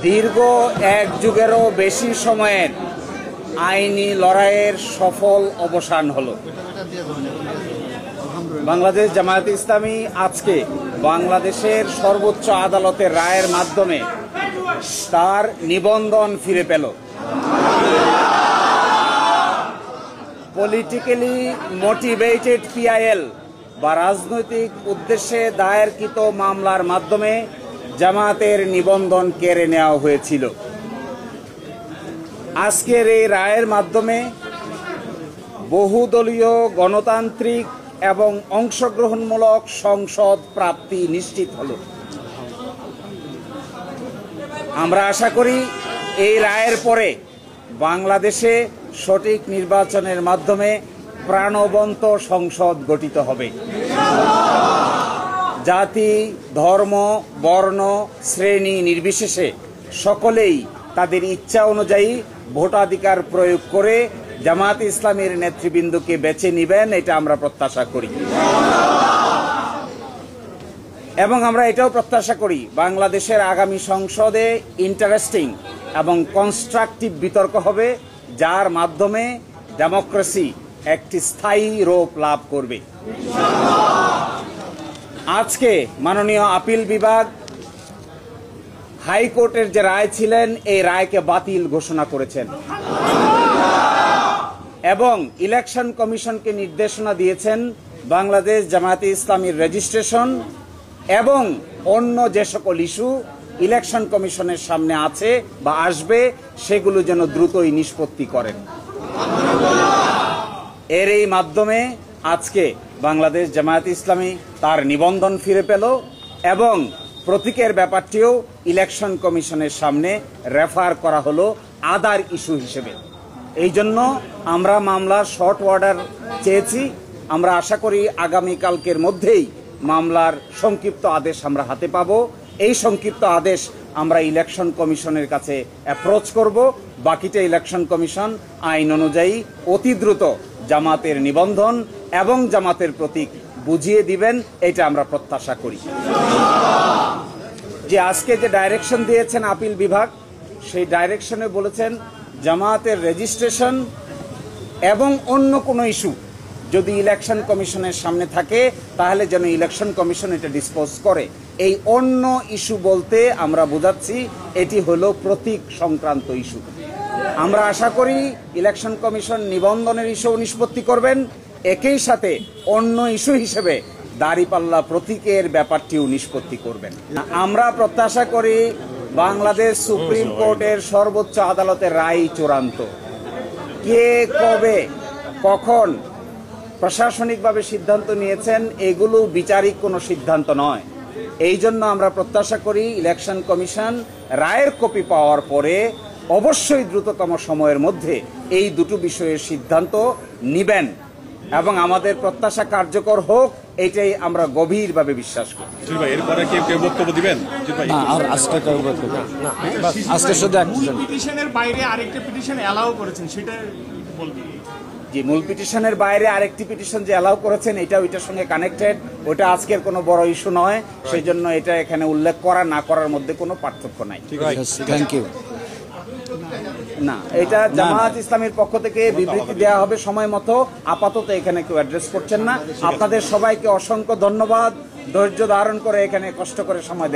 দীর্ঘ এক যুগেরও বেশি সময়ের আইনি লড়াইয়ের সফল অবসান হলো। বাংলাদেশ জামায়াতে ইসলামী আজকে বাংলাদেশের সর্বোচ্চ আদালতের রায়ের মাধ্যমে তার নিবন্ধন ফিরে পেল। পলিটিক্যালি মোটিভেটেড পিআইএল বা রাজনৈতিক উদ্দেশ্যে দায়েরকৃত মামলার মাধ্যমে জামায়াতের নিবন্ধন কেড়ে নেওয়া হয়েছিল। আজকের এই রায়ের মাধ্যমে বহুদলীয় গণতান্ত্রিক এবং অংশগ্রহণমূলক সংসদ প্রাপ্তি নিশ্চিত হল। আমরা আশা করি এই রায়ের পরে বাংলাদেশে সঠিক নির্বাচনের মাধ্যমে প্রাণবন্ত সংসদ গঠিত হবে। জাতি, ধর্ম, বর্ণ, শ্রেণী নির্বিশেষে সকলেই তাদের ইচ্ছা অনুযায়ী ভোটাধিকার প্রয়োগ করে জামায়াতে ইসলামীর নেতৃবৃন্দকে বেছে নেবেন, এটা আমরা প্রত্যাশা করি। এবং আমরা এটাও প্রত্যাশা করি বাংলাদেশের আগামী সংসদে ইন্টারেস্টিং এবং কনস্ট্রাকটিভ বিতর্ক হবে, যার মাধ্যমে ডেমোক্রেসি একটি স্থায়ী রূপ লাভ করবে। আজকে মাননীয় আপিল বিভাগ হাইকোর্টের যে রায় ছিলেন এই রায়কে বাতিল ঘোষণা করেছেন এবং ইলেকশন কমিশনকে নির্দেশনা দিয়েছেন বাংলাদেশ জামায়াতে ইসলামীর রেজিস্ট্রেশন এবং অন্য যে সকল ইস্যু ইলেকশন কমিশনের সামনে আছে বা আসবে সেগুলো যেন দ্রুতই নিষ্পত্তি করেন। এর এই মাধ্যমে আজকে বাংলাদেশ জামায়াতে ইসলামী তার নিবন্ধন ফিরে পেল এবং প্রতীকের ব্যাপারটিও ইলেকশন কমিশনের সামনে রেফার করা হলো আদার ইস্যু হিসেবে। এই জন্য আমরা মামলার শর্ট অর্ডার চেয়েছি। আমরা আশা করি আগামীকালকের মধ্যেই মামলার সংক্ষিপ্ত আদেশ আমরা হাতে পাব। এই সংক্ষিপ্ত আদেশ আমরা ইলেকশন কমিশনের কাছে অ্যাপ্রোচ করব। বাকিটা ইলেকশন কমিশন আইন অনুযায়ী অতি দ্রুত জামাতের নিবন্ধন এবং জামাতের প্রতীক বুঝিয়ে দিবেন, এটা আমরা প্রত্যাশা করি। যে আজকে যে ডাইরেকশন দিয়েছেন আপিল বিভাগ, সেই ডাইরেকশনে বলেছেন জামাতের রেজিস্ট্রেশন এবং অন্য কোনো ইস্যু যদি ইলেকশন কমিশনের সামনে থাকে তাহলে যেন ইলেকশন কমিশন এটা ডিসপোজ করে। এই অন্য ইস্যু বলতে আমরা বোঝাচ্ছি এটি হলো প্রতীক সংক্রান্ত ইস্যু। আমরা আশা করি ইলেকশন কমিশন নিবন্ধনের ইস্যু নিষ্পত্তি করবেন, একই সাথে অন্য ইস্যু হিসেবে দাঁড়িপাল্লা প্রতীকের ব্যাপারটিও নিষ্পত্তি করবেন। আমরা প্রত্যাশা করি বাংলাদেশ সুপ্রিম কোর্টের সর্বোচ্চ আদালতের রায় চূড়ান্ত। কে কবে কখন প্রশাসনিকভাবে সিদ্ধান্ত নিয়েছেন এগুলো বিচারিক কোনো সিদ্ধান্ত নয়। এই জন্য আমরা প্রত্যাশা করি ইলেকশন কমিশন রায়ের কপি পাওয়ার পরে অবশ্যই দ্রুততম সময়ের মধ্যে এই দুটো বিষয়ের সিদ্ধান্ত নিবেন এবং আমাদের প্রত্যাশা কার্যকর হোক, এটাই আমরা গভীরভাবে বিশ্বাস করি। এরপরে কেউ বক্তব্য দিবেন? পিটিশনের বাইরে আরেকটা পিটিশন অ্যালাউ করেছেন, সেটা বলবেন? যে মূল পিটিশনের বাইরে আরেকটি পিটিশন যে অ্যালাউ করেছেন এটা ওইটার সঙ্গে কানেক্টেড, ওটা আজকের কোনো বড় ইস্যু নয়, সেই জন্য এটা এখানে উল্লেখ করা না করার মধ্যে কোনো পার্থক্য নাই। Thank you. না, এটা জামায়াত ইসলামের পক্ষ থেকে বিবৃতি দেওয়া হবে সময় মতো। আপাতত এখানে কেউ অ্যাড্রেস করছেন না। আপনাদের সবাইকে অসংখ্য ধন্যবাদ ধৈর্য ধারণ করে এখানে কষ্ট করে সময় দেওয়া।